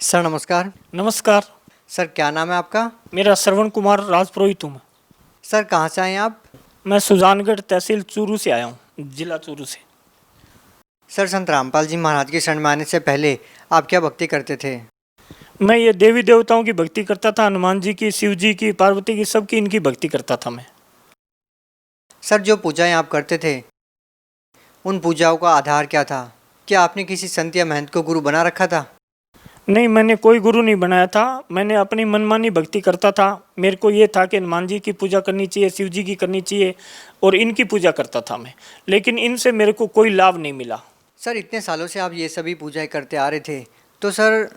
Sir नमस्कार। नमस्कार। Sir क्या नाम है आपका? मेरा श्रवण कुमार राजपुरोहित हूँ मैं। सर कहाँ से आए हैं आप? मैं सुजानगढ़ तहसील चूरू से आया हूँ, जिला चूरू से। सर संत रामपाल जी महाराज के शरण में आने से पहले आप क्या भक्ति करते थे? मैं ये देवी देवताओं की भक्ति करता था, हनुमान जी की, शिव जी की, पार्वती की, सबकी इनकी भक्ति करता था मैं। सर जो पूजाएं आप करते थे उन पूजाओं का आधार क्या था? क्या आपने किसी संत या महंत को गुरु बना रखा था? नहीं, मैंने कोई गुरु नहीं बनाया था। मैंने अपनी मनमानी भक्ति करता था। मेरे को ये था कि हनुमान जी की पूजा करनी चाहिए, शिव जी की करनी चाहिए और इनकी पूजा करता था मैं, लेकिन इनसे मेरे को कोई लाभ नहीं मिला। सर इतने सालों से आप ये सभी पूजाएं करते आ रहे थे, तो सर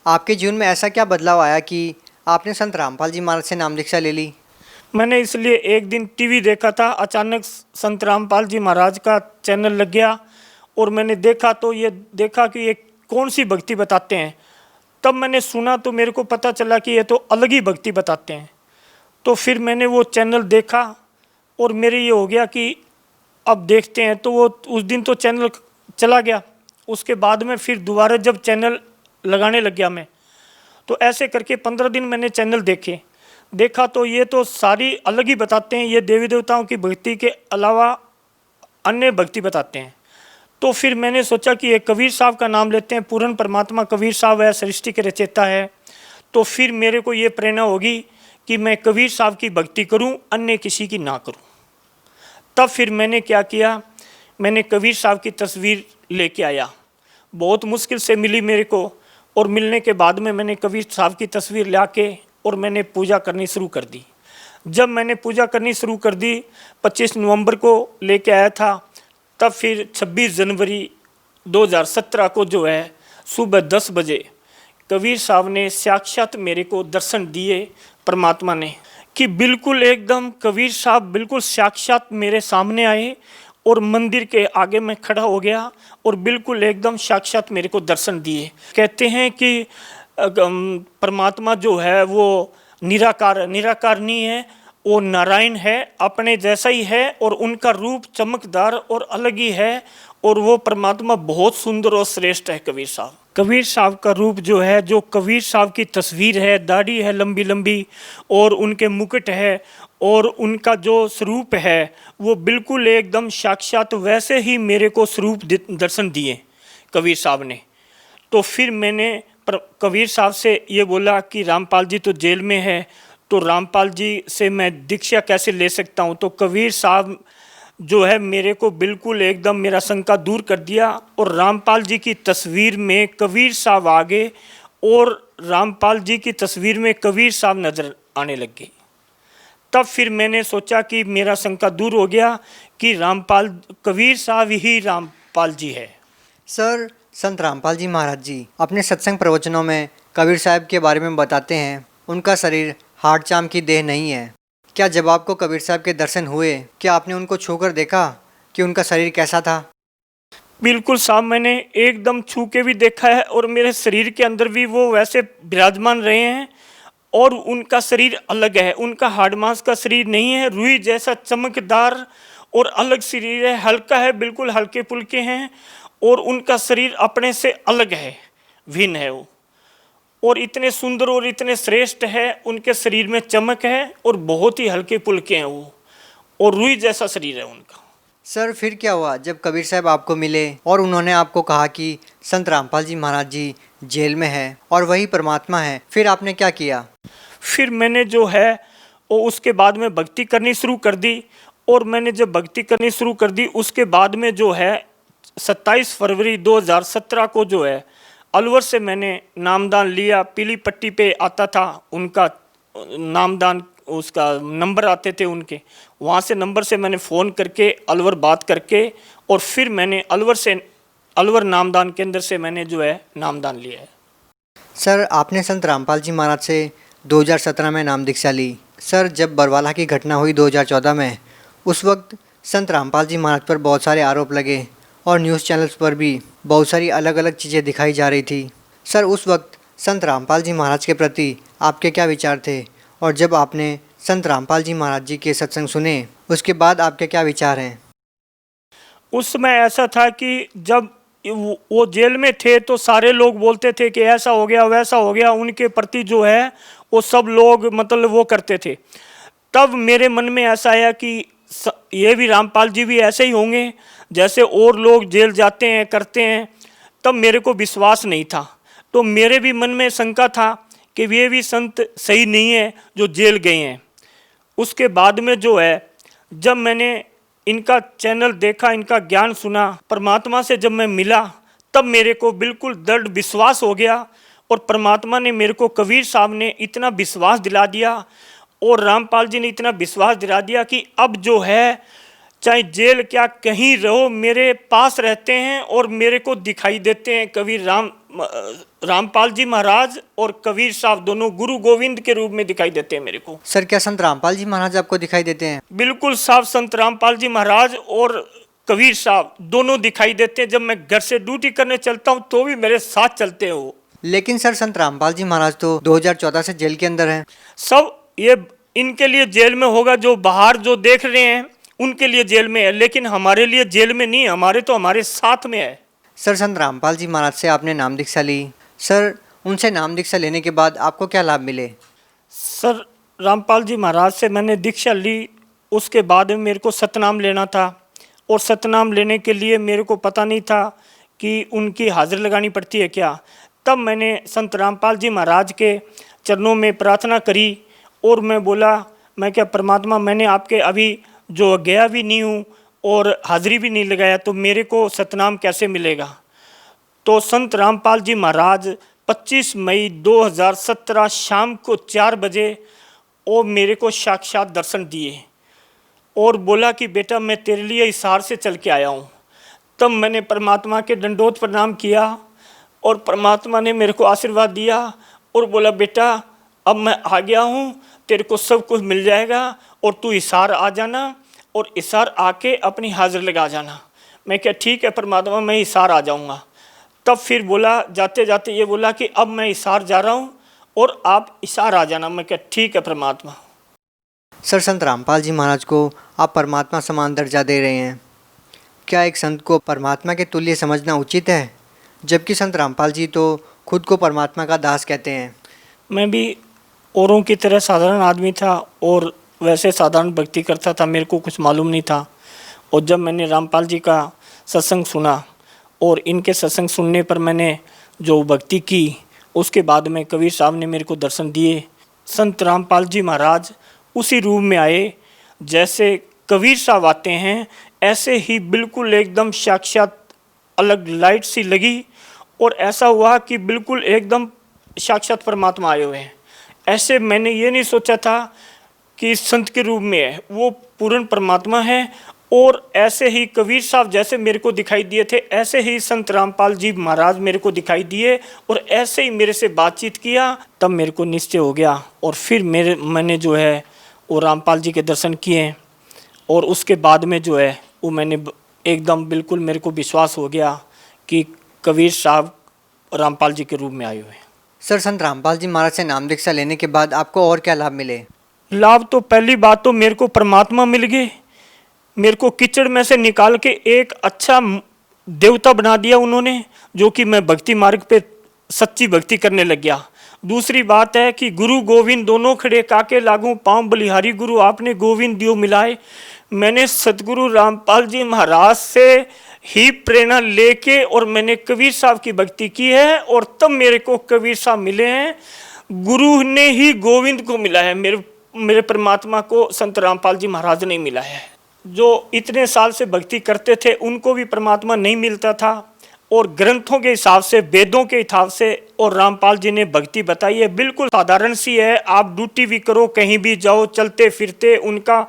आपके जीवन में ऐसा क्या बदलाव आया कि आपने संत रामपाल जी महाराज से नाम दीक्षा ले ली? मैंने इसलिए एक दिन टीवी देखा था, अचानक संत रामपाल जी महाराज का चैनल लग गया और मैंने देखा तो ये देखा कि ये कौन सी भक्ति बताते हैं। तब मैंने सुना तो मेरे को पता चला कि ये तो अलग ही भक्ति बताते हैं। तो फिर मैंने वो चैनल देखा और मेरे ये हो गया कि अब देखते हैं। तो वो उस दिन तो चैनल चला गया। उसके बाद में फिर दोबारा जब चैनल लगाने लग गया मैं, तो ऐसे करके 15 दिन मैंने चैनल देखा तो ये तो सारी अलग ही बताते हैं। ये देवी देवताओं की भक्ति के अलावा अन्य भक्ति बताते हैं। तो फिर मैंने सोचा कि ये कबीर साहब का नाम लेते हैं। पूर्ण परमात्मा कबीर साहब है, सृष्टि के रचयिता है। तो फिर मेरे को ये प्रेरणा होगी कि मैं कबीर साहब की भक्ति करूं, अन्य किसी की ना करूं। तब फिर मैंने क्या किया, मैंने कबीर साहब की तस्वीर लेके आया। बहुत मुश्किल से मिली मेरे को, और मिलने के बाद में मैंने कबीर साहब की तस्वीर ला के और मैंने पूजा करनी शुरू कर दी। जब मैंने पूजा करनी शुरू कर दी, 25 नवंबर को लेके आया था। तब फिर 26 जनवरी 2017 को जो है सुबह 10 बजे कबीर साहब ने साक्षात मेरे को दर्शन दिए, परमात्मा ने, कि बिल्कुल एकदम कबीर साहब बिल्कुल साक्षात मेरे सामने आए और मंदिर के आगे मैं खड़ा हो गया और बिल्कुल एकदम साक्षात मेरे को दर्शन दिए। कहते हैं कि परमात्मा जो है वो निराकार नहीं है, वो नारायण है, अपने जैसा ही है और उनका रूप चमकदार और अलग ही है। और वो परमात्मा बहुत सुंदर और श्रेष्ठ है कबीर साहब का रूप जो है, जो कबीर साहब की तस्वीर है, दाढ़ी है लंबी लंबी और उनके मुकुट है और उनका जो स्वरूप है वो बिल्कुल एकदम साक्षात वैसे ही मेरे को स्वरूप दर्शन दिए कबीर साहब ने। तो फिर मैंने कबीर साहब से ये बोला कि रामपाल जी तो जेल में है, तो रामपाल जी से मैं दीक्षा कैसे ले सकता हूँ। तो कबीर साहब जो है मेरे को बिल्कुल एकदम मेरा शंका दूर कर दिया और रामपाल जी की तस्वीर में कबीर साहब आ गए और रामपाल जी की तस्वीर में कबीर साहब नजर आने लग गए। तब फिर मैंने सोचा कि मेरा शंका दूर हो गया कि कबीर साहब ही रामपाल जी है। सर संत रामपाल जी महाराज जी अपने सत्संग प्रवचनों में कबीर साहब के बारे में बताते हैं उनका शरीर हाड़ चाम की देह नहीं है। क्या जब आपको कबीर साहब के दर्शन हुए, क्या आपने उनको छूकर देखा कि उनका शरीर कैसा था? बिल्कुल साहब, मैंने एकदम छू के भी देखा है और मेरे शरीर के अंदर भी वो वैसे विराजमान रहे हैं और उनका शरीर अलग है। उनका हाड़ मांस का शरीर नहीं है, रुई जैसा चमकदार और अलग शरीर है, हल्का है, बिल्कुल हल्के फुल्के हैं और उनका शरीर अपने से अलग है, भिन्न है वो, और इतने सुंदर और इतने श्रेष्ठ है। उनके शरीर में चमक है और बहुत ही हल्के फुल्के हैं वो, और रुई जैसा शरीर है उनका। सर फिर क्या हुआ जब कबीर साहब आपको मिले और उन्होंने आपको कहा कि संत रामपाल जी महाराज जी जेल में है और वही परमात्मा है, फिर आपने क्या किया? फिर मैंने जो है वो उसके बाद में भक्ति करनी शुरू कर दी। और मैंने जब भक्ति करनी शुरू कर दी उसके बाद में जो है 27 फरवरी 2017 को जो है अलवर से मैंने नामदान लिया। पीली पट्टी पे आता था उनका नामदान, उसका नंबर आते थे उनके, वहाँ से नंबर से मैंने फ़ोन करके अलवर बात करके और फिर मैंने अलवर नामदान केंद्र से मैंने जो है नामदान लिया है। सर आपने संत रामपाल जी महाराज से 2017 में नाम दीक्षा ली। सर जब बरवाला की घटना हुई 2014 में, उस वक्त संत रामपाल जी महाराज पर बहुत सारे आरोप लगे और न्यूज़ चैनल्स पर भी बहुत सारी अलग अलग चीज़ें दिखाई जा रही थी। सर उस वक्त संत रामपाल जी महाराज के प्रति आपके क्या विचार थे, और जब आपने संत रामपाल जी महाराज जी के सत्संग सुने उसके बाद आपके क्या विचार हैं? उस समय ऐसा था कि जब वो जेल में थे तो सारे लोग बोलते थे कि ऐसा हो गया वैसा हो गया, उनके प्रति जो है वो सब लोग मतलब वो करते थे। तब मेरे मन में ऐसा आया कि ये भी रामपाल जी भी ऐसे ही होंगे जैसे और लोग जेल जाते हैं करते हैं। तब मेरे को विश्वास नहीं था, तो मेरे भी मन में शंका था कि ये भी संत सही नहीं है जो जेल गए हैं। उसके बाद में जो है जब मैंने इनका चैनल देखा, इनका ज्ञान सुना, परमात्मा से जब मैं मिला, तब मेरे को बिल्कुल दृढ़ विश्वास हो गया। और परमात्मा ने मेरे को, कबीर साहब ने इतना विश्वास दिला दिया और रामपाल जी ने इतना विश्वास दिला दिया कि अब जो है चाहे जेल क्या कहीं रहो मेरे पास रहते हैं और मेरे को दिखाई देते हैं। कबीर रामपाल जी महाराज और कबीर साहब दोनों गुरु गोविंद के रूप में दिखाई देते हैं मेरे को। सर क्या संत रामपाल जी महाराज आपको दिखाई देते हैं? बिल्कुल साहब, संत रामपाल जी महाराज और कबीर साहब दोनों दिखाई देते हैं। जब मैं घर से ड्यूटी करने चलता हूँ तो भी मेरे साथ चलते हैं वो। लेकिन सर संत रामपाल जी महाराज तो 2014 से जेल के अंदर हैं। सब ये इनके लिए जेल में होगा, जो बाहर जो देख रहे हैं उनके लिए जेल में है, लेकिन हमारे लिए जेल में नहीं, हमारे तो हमारे साथ में है। सर संत रामपाल जी महाराज से आपने नाम दीक्षा ली, सर उनसे नाम दीक्षा लेने के बाद आपको क्या लाभ मिले? सर रामपाल जी महाराज से मैंने दीक्षा ली, उसके बाद में मेरे को सतनाम लेना था और सतनाम लेने के लिए मेरे को पता नहीं था कि उनकी हाजिरी लगानी पड़ती है क्या। तब मैंने संत रामपाल जी महाराज के चरणों में प्रार्थना करी और मैं बोला, मैं क्या परमात्मा, मैंने आपके अभी जो गया भी नहीं हूँ और हाजिरी भी नहीं लगाया तो मेरे को सतनाम कैसे मिलेगा। तो संत रामपाल जी महाराज 25 मई 2017 शाम को 4 बजे वो मेरे को साक्षात दर्शन दिए और बोला कि बेटा मैं तेरे लिए हिसार से चल के आया हूँ। तब मैंने परमात्मा के दंडोत प्रणाम किया और परमात्मा ने मेरे को आशीर्वाद दिया और बोला, बेटा अब मैं आ गया हूँ, तेरे को सब कुछ मिल जाएगा और तू हिसार आ जाना और हिसार आके अपनी हाजिर लगा जाना। मैं क्या ठीक है परमात्मा, मैं हिसार आ जाऊँगा। तब फिर बोला, जाते जाते ये बोला कि अब मैं हिसार जा रहा हूँ और आप हिसार आ जाना। मैं क्या ठीक है परमात्मा। सर संत रामपाल जी महाराज को आप परमात्मा समान दर्जा दे रहे हैं, क्या एक संत को परमात्मा के तुल्य समझना उचित है? जबकि संत रामपाल जी तो खुद को परमात्मा का दास कहते हैं। मैं भी औरों की तरह साधारण आदमी था और वैसे साधारण भक्ति करता था, मेरे को कुछ मालूम नहीं था। और जब मैंने रामपाल जी का सत्संग सुना और इनके सत्संग सुनने पर मैंने जो भक्ति की, उसके बाद में कबीर साहब ने मेरे को दर्शन दिए। संत रामपाल जी महाराज उसी रूप में आए जैसे कबीर साहब आते हैं, ऐसे ही बिल्कुल एकदम साक्षात अलग लाइट सी लगी और ऐसा हुआ कि बिल्कुल एकदम साक्षात परमात्मा आए हुए हैं। ऐसे मैंने ये नहीं सोचा था कि संत के रूप में है, वो पूर्ण परमात्मा है। और ऐसे ही कबीर साहब जैसे मेरे को दिखाई दिए थे, ऐसे ही संत रामपाल जी महाराज मेरे को दिखाई दिए और ऐसे ही मेरे से बातचीत किया। तब मेरे को निश्चय हो गया और फिर मैंने जो है वो रामपाल जी के दर्शन किए और उसके बाद में जो है वो मैंने एकदम बिल्कुल मेरे को विश्वास हो गया कि कबीर साहब रामपाल जी के रूप में आए हुए हैं। सर संत रामपाल जी महाराज से नाम दीक्षा लेने के बाद आपको और क्या लाभ मिले? लाभ तो पहली बात तो मेरे को परमात्मा मिल गए, मेरे को कीचड़ में से निकाल के एक अच्छा देवता बना दिया उन्होंने, जो कि मैं भक्ति मार्ग पे सच्ची भक्ति करने लग गया। दूसरी बात है कि गुरु गोविंद दोनों खड़े काके लागू पाँव बलिहारी गुरु आपने गोविंद दियो मिलाए। मैंने सतगुरु रामपाल जी महाराज से ही प्रेरणा लेके और मैंने कबीर साहब की भक्ति की है और तब मेरे को कबीर साहब मिले हैं। गुरु ने ही गोविंद को मिला है, मेरे परमात्मा को संत रामपाल जी महाराज ने मिला है। जो इतने साल से भक्ति करते थे उनको भी परमात्मा नहीं मिलता था और ग्रंथों के हिसाब से, वेदों के हिसाब से और रामपाल जी ने भक्ति बताई है, बिल्कुल साधारण सी है। आप ड्यूटी भी करो, कहीं भी जाओ, चलते फिरते उनका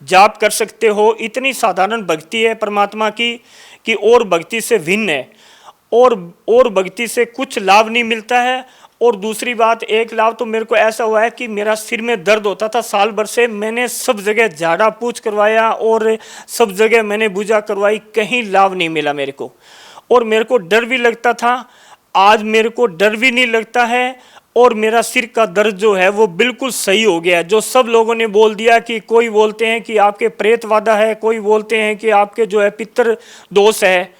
जाप कर सकते हो। इतनी साधारण भक्ति है परमात्मा की कि और भक्ति से भिन्न है और भक्ति से कुछ लाभ नहीं मिलता है। और दूसरी बात, एक लाभ तो मेरे को ऐसा हुआ है कि मेरा सिर में दर्द होता था साल भर से, मैंने सब जगह झाड़ा पूछ करवाया और सब जगह मैंने पूजा करवाई, कहीं लाभ नहीं मिला मेरे को। और मेरे को डर भी लगता था, आज मेरे को डर भी नहीं लगता है और मेरा सिर का दर्द जो है वो बिल्कुल सही हो गया। जो सब लोगों ने बोल दिया कि कोई बोलते हैं कि आपके प्रेत वादा है, कोई बोलते हैं कि आपके जो है पितर दोष है,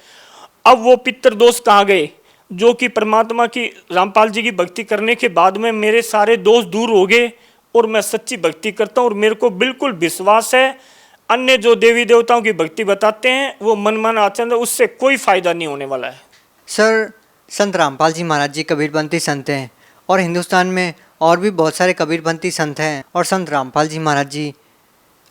अब वो पितृदोष कहाँ गए, जो कि परमात्मा की रामपाल जी की भक्ति करने के बाद में मेरे सारे दोष दूर हो गए और मैं सच्ची भक्ति करता हूँ। और मेरे को बिल्कुल विश्वास है, अन्य जो देवी देवताओं की भक्ति बताते हैं वो मनमाना आचरण है, उससे कोई फायदा नहीं होने वाला है। सर, संत रामपाल जी महाराज जी कबीरपंथी संत हैं और हिंदुस्तान में और भी बहुत सारे कबीरपंथी संत हैं, और संत रामपाल जी महाराज जी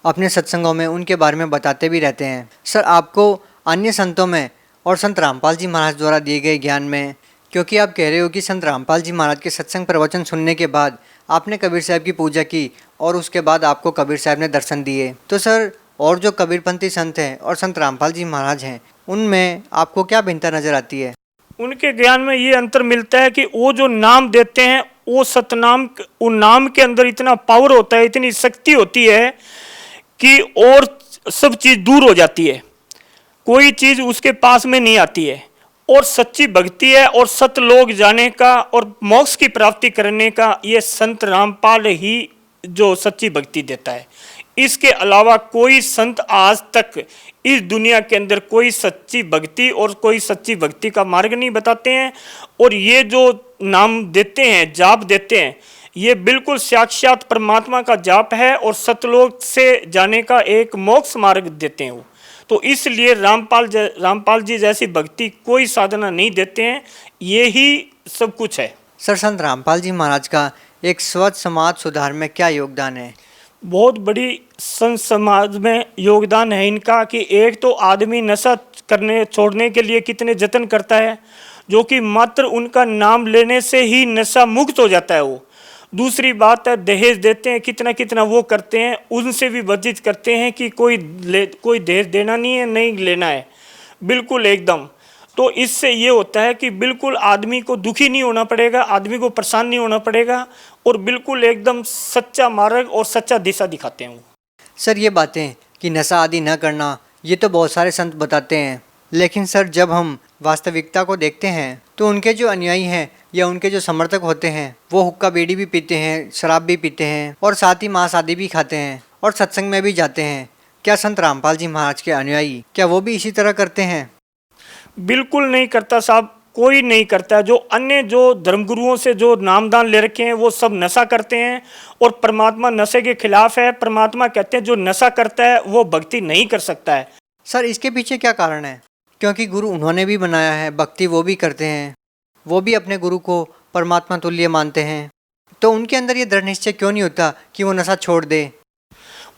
अपने सत्संगों में उनके बारे में बताते भी रहते हैं। सर, आपको अन्य संतों में और संत रामपाल जी महाराज द्वारा दिए गए ज्ञान में, क्योंकि आप कह रहे हो कि संत रामपाल जी महाराज के सत्संग प्रवचन सुनने के बाद आपने कबीर साहब की पूजा की और उसके बाद आपको कबीर साहब ने दर्शन दिए, तो सर और जो कबीरपंथी संत हैं और संत रामपाल जी महाराज हैं, उनमें आपको क्या भिन्नता नज़र आती है? उनके ज्ञान में ये अंतर मिलता है कि वो जो नाम देते हैं वो सतनाम, उन नाम के अंदर इतना पावर होता है, इतनी शक्ति होती है कि और सब चीज़ दूर हो जाती है, कोई चीज़ उसके पास में नहीं आती है। और सच्ची भक्ति है और सतलोक जाने का और मोक्ष की प्राप्ति करने का ये संत रामपाल ही जो सच्ची भक्ति देता है। इसके अलावा कोई संत आज तक इस दुनिया के अंदर कोई सच्ची भक्ति और कोई सच्ची भक्ति का मार्ग नहीं बताते हैं। और ये जो नाम देते हैं, जाप देते हैं, ये बिल्कुल साक्षात परमात्मा का जाप है और सतलोक से जाने का एक मोक्ष मार्ग देते हैं वो। तो इसलिए रामपाल जी जैसी भक्ति कोई साधना नहीं देते हैं, ये ही सब कुछ है। सर, संत रामपाल जी महाराज का एक स्वच्छ समाज सुधार में क्या योगदान है? बहुत बड़ी संत समाज में योगदान है इनका कि एक तो आदमी नशा करने छोड़ने के लिए कितने जतन करता है, जो कि मात्र उनका नाम लेने से ही नशा मुक्त हो जाता है वो। दूसरी बात है, दहेज देते हैं, कितना कितना वो करते हैं, उनसे भी वर्जित करते हैं कि कोई दहेज देना नहीं है, नहीं लेना है, बिल्कुल एकदम। तो इससे ये होता है कि बिल्कुल आदमी को दुखी नहीं होना पड़ेगा, आदमी को परेशान नहीं होना पड़ेगा, और बिल्कुल एकदम सच्चा मार्ग और सच्चा दिशा दिखाते हैं वो। सर, ये बातें कि नशा आदि न करना, ये तो बहुत सारे संत बताते हैं, लेकिन सर जब हम वास्तविकता को देखते हैं तो उनके जो अनुयायी हैं या उनके जो समर्थक होते हैं वो हुक्का बीड़ी भी पीते हैं, शराब भी पीते हैं और साथ ही मांस आदि भी खाते हैं और सत्संग में भी जाते हैं। क्या संत रामपाल जी महाराज के अनुयायी क्या वो भी इसी तरह करते हैं? बिल्कुल नहीं करता साहब, कोई नहीं करता। जो अन्य जो धर्मगुरुओं से जो नामदान ले रखे हैं वो सब नशा करते हैं और परमात्मा नशे के खिलाफ है। परमात्मा कहते हैं जो नशा करता है वो भक्ति नहीं कर सकता है। सर, इसके पीछे क्या कारण है? क्योंकि गुरु उन्होंने भी बनाया है, भक्ति वो भी करते हैं, वो भी अपने गुरु को परमात्मा तुल्य मानते हैं, तो उनके अंदर ये दृढ़ निश्चय क्यों नहीं होता कि वो नशा छोड़ दे?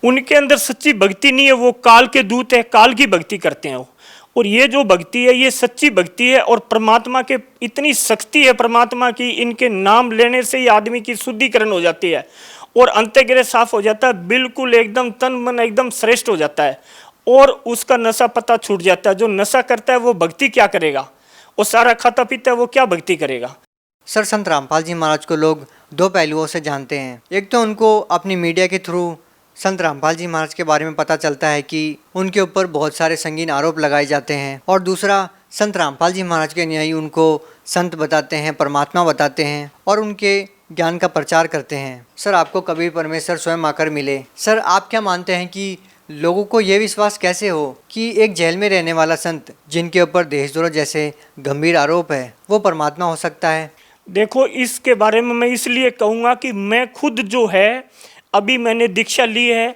उनके अंदर सच्ची भक्ति नहीं है, वो काल के दूत है, काल की भक्ति करते हैं वो। और ये जो भक्ति है ये सच्ची भक्ति है और परमात्मा के इतनी शक्ति है परमात्मा की, इनके नाम लेने से ही आदमी की शुद्धिकरण हो जाती है और अंतःगिरह साफ हो जाता है, बिल्कुल एकदम तन मन एकदम श्रेष्ठ हो जाता है और उसका नशा पता छूट जाता है। जो नशा करता है वो भक्ति क्या करेगा, वो सारा खाता पीता है, वो क्या भक्ति करेगा। सर, संत रामपाल जी महाराज को लोग दो पहलुओं से जानते हैं। एक तो उनको अपनी मीडिया के थ्रू संत रामपाल जी महाराज के बारे में पता चलता है कि उनके ऊपर बहुत सारे संगीन आरोप लगाए जाते हैं, और दूसरा संत रामपाल जी महाराज के अनुयायी उनको संत बताते हैं, परमात्मा बताते हैं और उनके ज्ञान का प्रचार करते हैं। सर, आपको कबीर परमेश्वर स्वयं आकर मिले। सर, आप क्या मानते हैं कि लोगों को ये विश्वास कैसे हो कि एक जेल में रहने वाला संत जिनके ऊपर देशद्रोह जैसे गंभीर आरोप है वो परमात्मा हो सकता है? देखो, इसके बारे में मैं इसलिए कहूँगा कि मैं खुद जो है अभी मैंने दीक्षा ली है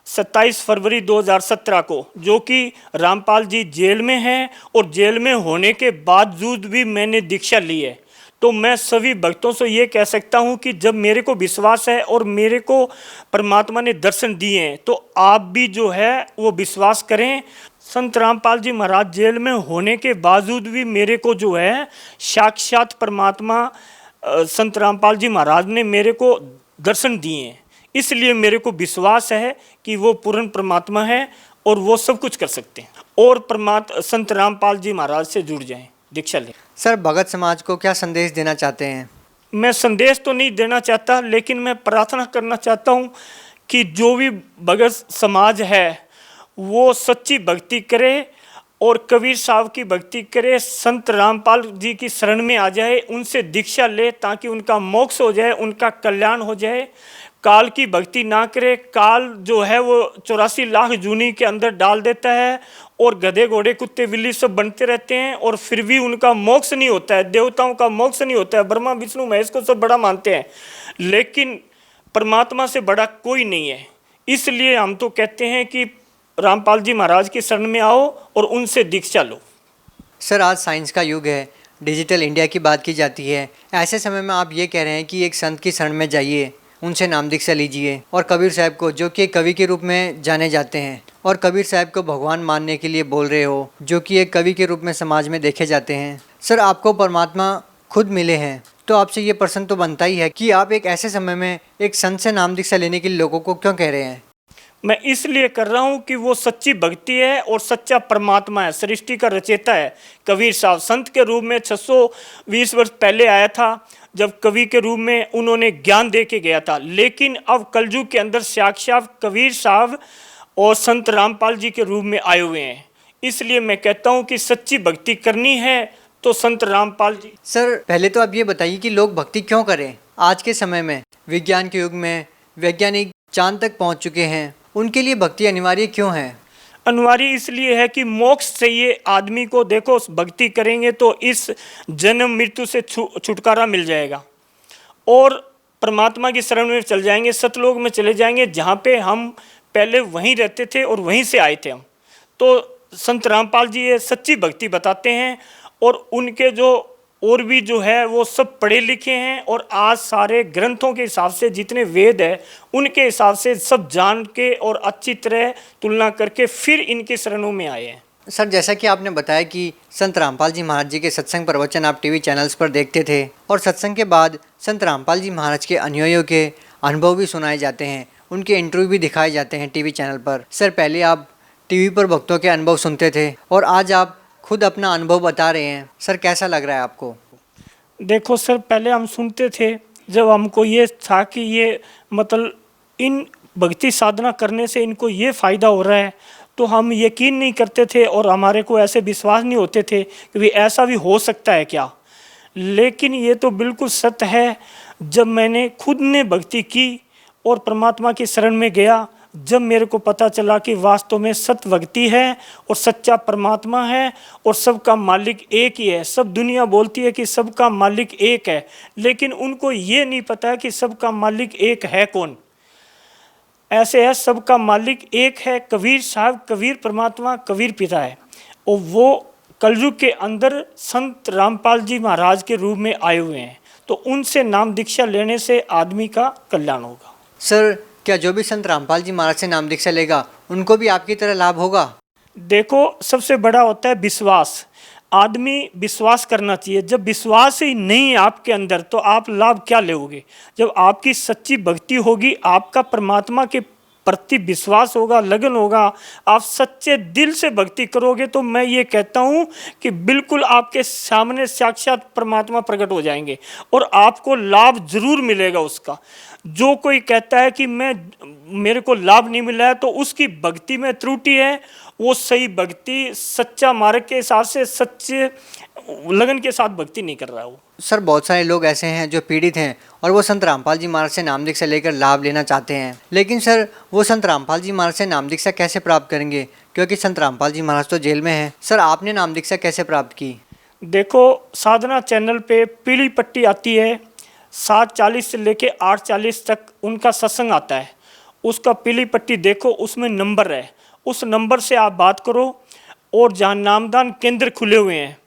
27 फरवरी 2017 को, जो कि रामपाल जी जेल में हैं और जेल में होने के बावजूद भी मैंने दीक्षा ली है। तो मैं सभी भक्तों से ये कह सकता हूँ कि जब मेरे को विश्वास है और मेरे को परमात्मा ने दर्शन दिए हैं तो आप भी जो है वो विश्वास करें। संत रामपाल जी महाराज जेल में होने के बावजूद भी मेरे को जो है साक्षात परमात्मा संत रामपाल जी महाराज ने मेरे को दर्शन दिए हैं, इसलिए मेरे को विश्वास है कि वो पूर्ण परमात्मा है और वो सब कुछ कर सकते हैं। और संत रामपाल जी महाराज से जुड़ जाएं, दीक्षा लें। सर, भगत समाज को क्या संदेश देना चाहते हैं? मैं संदेश तो नहीं देना चाहता, लेकिन मैं प्रार्थना करना चाहता हूँ कि जो भी भगत समाज है वो सच्ची भक्ति करे और कबीर साहब की भक्ति करे, संत रामपाल जी की शरण में आ जाए, उनसे दीक्षा ले ताकि उनका मोक्ष हो जाए, उनका कल्याण हो जाए। काल की भक्ति ना करे, काल जो है वो 84 लाख जूनी के अंदर डाल देता है और गधे घोड़े कुत्ते बिल्ली सब बनते रहते हैं, और फिर भी उनका मोक्ष नहीं होता है, देवताओं का मोक्ष नहीं होता है। ब्रह्मा विष्णु महेश को सब बड़ा मानते हैं, लेकिन परमात्मा से बड़ा कोई नहीं है। इसलिए हम तो कहते हैं कि रामपाल जी महाराज की शरण में आओ और उनसे दीक्षा लो। सर, आज साइंस का युग है, डिजिटल इंडिया की बात की जाती है। ऐसे समय में आप ये कह रहे हैं कि एक संत की शरण में जाइए, उनसे नाम दीक्षा लीजिए, और कबीर साहब को, जो कि एक कवि के रूप में जाने जाते हैं, और कबीर साहब को भगवान मानने के लिए बोल रहे हो, जो कि एक कवि के रूप में समाज में देखे जाते हैं। सर, आपको परमात्मा खुद मिले हैं, तो आपसे ये प्रश्न तो बनता ही है कि आप एक ऐसे समय में एक संत से नाम दीक्षा लेने के लिए लोगों को क्यों कह रहे हैं? मैं इसलिए कर रहा हूँ कि वो सच्ची भक्ति है और सच्चा परमात्मा है, सृष्टि का रचयिता है। कबीर साहब संत के रूप में 620 वर्ष पहले आया था, जब कवि के रूप में उन्होंने ज्ञान दे के गया था। लेकिन अब कलयुग के अंदर साक्षात कबीर साहब और संत रामपाल जी के रूप में आए हुए हैं। इसलिए मैं कहता हूँ कि सच्ची भक्ति करनी है तो संत रामपाल जी। सर, पहले तो आप ये बताइए कि लोग भक्ति क्यों करें? आज के समय में, विज्ञान के युग में, वैज्ञानिक चांद तक पहुंच चुके हैं, उनके लिए भक्ति अनिवार्य क्यों है? अनिवार्य इसलिए है कि मोक्ष चाहिए आदमी को। देखो, भक्ति करेंगे तो इस जन्म मृत्यु से छुटकारा मिल जाएगा और परमात्मा की शरण में चल जाएंगे, सतलोक में चले जाएंगे, जहाँ पे हम पहले वहीं रहते थे और वहीं से आए थे हम। तो संत रामपाल जी ये सच्ची भक्ति बताते हैं, और उनके जो और भी जो है वो सब पढ़े लिखे हैं, और आज सारे ग्रंथों के हिसाब से जितने वेद है उनके हिसाब से सब जान के और अच्छी तरह तुलना करके फिर इनके शरणों में आए हैं। सर, जैसा कि आपने बताया कि संत रामपाल जी महाराज जी के सत्संग प्रवचन आप टीवी चैनल्स पर देखते थे, और सत्संग के बाद संत रामपाल जी महाराज के अनुयायियों के अनुभव भी सुनाए जाते हैं, उनके इंटरव्यू भी दिखाए जाते हैं टीवी चैनल पर। सर, पहले आप टीवी पर भक्तों के अनुभव सुनते थे और आज आप खुद अपना अनुभव बता रहे हैं। सर, कैसा लग रहा है आपको? देखो सर, पहले हम सुनते थे, जब हमको ये था कि ये मतलब इन भक्ति साधना करने से इनको ये फ़ायदा हो रहा है, तो हम यकीन नहीं करते थे और हमारे को ऐसे विश्वास नहीं होते थे कि भी ऐसा भी हो सकता है क्या। लेकिन ये तो बिल्कुल सत्य है। जब मैंने खुद ने भक्ति की और परमात्मा की शरण में गया, जब मेरे को पता चला कि वास्तव में सत्य भक्ति है और सच्चा परमात्मा है और सबका मालिक एक ही है। सब दुनिया बोलती है कि सबका मालिक एक है, लेकिन उनको ये नहीं पता है कि सबका मालिक एक है कौन। ऐसे है, सबका मालिक एक है कबीर साहब, कबीर परमात्मा, कबीर पिता है, और वो कलयुग के अंदर संत रामपाल जी महाराज के रूप में आए हुए हैं। तो उनसे नाम दीक्षा लेने से आदमी का कल्याण होगा। सर, क्या जो भी संत रामपाल जी महाराज से नाम दीक्षा लेगा उनको भी आपकी तरह लाभ होगा? देखो, सबसे बड़ा होता है विश्वास। आदमी विश्वास करना चाहिए। जब विश्वास ही नहीं है आपके अंदर तो आप लाभ क्या लोगे? जब आपकी सच्ची भक्ति होगी, आपका परमात्मा के प्रति विश्वास होगा, लगन होगा, आप सच्चे दिल से भक्ति करोगे, तो मैं ये कहता हूँ कि बिल्कुल आपके सामने साक्षात परमात्मा प्रकट हो जाएंगे और आपको लाभ जरूर मिलेगा उसका। जो कोई कहता है कि मेरे को लाभ नहीं मिला है, तो उसकी भक्ति में त्रुटि है। वो सही भक्ति, सच्चा मार्ग के हिसाब से, सच्चे लगन के साथ भक्ति नहीं कर रहा है वो। सर, बहुत सारे लोग ऐसे हैं जो पीड़ित हैं और वो संत रामपाल जी महाराज से नाम दीक्षा लेकर लाभ लेना चाहते हैं, लेकिन सर वो संत रामपाल जी महाराज से नाम दीक्षा कैसे प्राप्त करेंगे, क्योंकि संत रामपाल जी महाराज तो जेल में हैं। सर, आपने नाम दीक्षा कैसे प्राप्त की? देखो, साधना चैनल पे पीली पट्टी आती है, 7:40 से लेके 8:40 तक उनका सत्संग आता है। उसका पीली पट्टी देखो, उसमें नंबर है, उस नंबर से आप बात करो। और जहाँ नामदान केंद्र खुले हुए हैं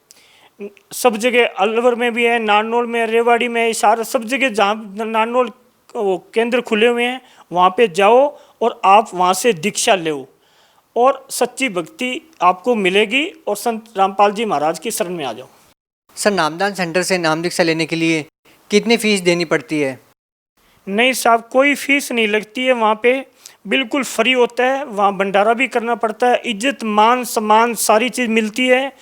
सब जगह, अलवर में भी है, नारनौल में, रेवाड़ी में, इशारा सब जगह जहाँ नारनौल केंद्र खुले हुए हैं वहाँ पे जाओ और आप वहाँ से दीक्षा लो और सच्ची भक्ति आपको मिलेगी और संत रामपाल जी महाराज की शरण में आ जाओ। सर, नामदान सेंटर से नाम दीक्षा लेने के लिए कितनी फीस देनी पड़ती है? नहीं साहब, कोई फीस नहीं लगती है, वहाँ पे बिल्कुल फ्री होता है। वहाँ भंडारा भी करना पड़ता है, इज्जत मान सम्मान सारी चीज़ मिलती है।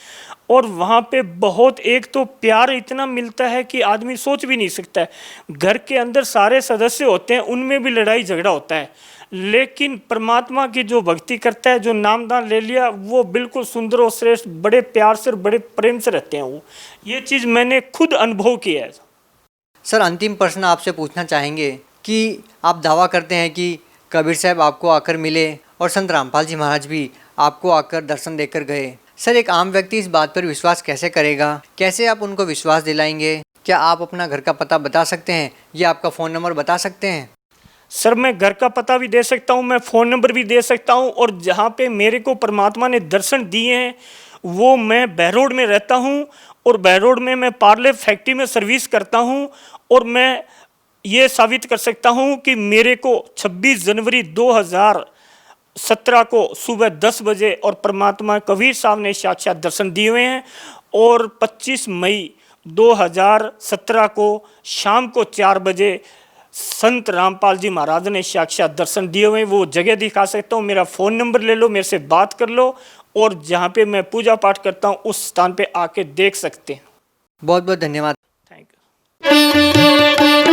और वहाँ पे बहुत एक तो प्यार इतना मिलता है कि आदमी सोच भी नहीं सकता है। घर के अंदर सारे सदस्य होते हैं, उनमें भी लड़ाई झगड़ा होता है, लेकिन परमात्मा की जो भक्ति करता है, जो नामदान ले लिया, वो बिल्कुल सुंदर और श्रेष्ठ, बड़े प्यार से और बड़े प्रेम से रहते हैं वो। ये चीज़ मैंने खुद अनुभव किया है। सर, अंतिम प्रश्न आपसे पूछना चाहेंगे कि आप दावा करते हैं कि कबीर साहब आपको आकर मिले और संत रामपाल जी महाराज भी आपको आकर दर्शन देकर गए। सर, एक आम व्यक्ति इस बात पर विश्वास कैसे करेगा? कैसे आप उनको विश्वास दिलाएंगे? क्या आप अपना घर का पता बता सकते हैं या आपका फ़ोन नंबर बता सकते हैं? सर, मैं घर का पता भी दे सकता हूँ, मैं फ़ोन नंबर भी दे सकता हूँ, और जहाँ पे मेरे को परमात्मा ने दर्शन दिए हैं वो मैं बहरोड में रहता हूँ, और बहरोड में मैं पार्ले फैक्ट्री में सर्विस करता हूँ। और मैं ये साबित कर सकता हूँ कि मेरे को 26 जनवरी 2017 को सुबह 10 बजे और परमात्मा कबीर साहब ने साक्षात दर्शन दिए हुए हैं, और 25 मई 2017 को शाम को 4 बजे संत रामपाल जी महाराज ने साक्षात दर्शन दिए हुए हैं। वो जगह दिखा सकता हूँ, मेरा फ़ोन नंबर ले लो, मेरे से बात कर लो, और जहाँ पे मैं पूजा पाठ करता हूँ उस स्थान पे आके देख सकते हैं। बहुत बहुत धन्यवाद। Thank you.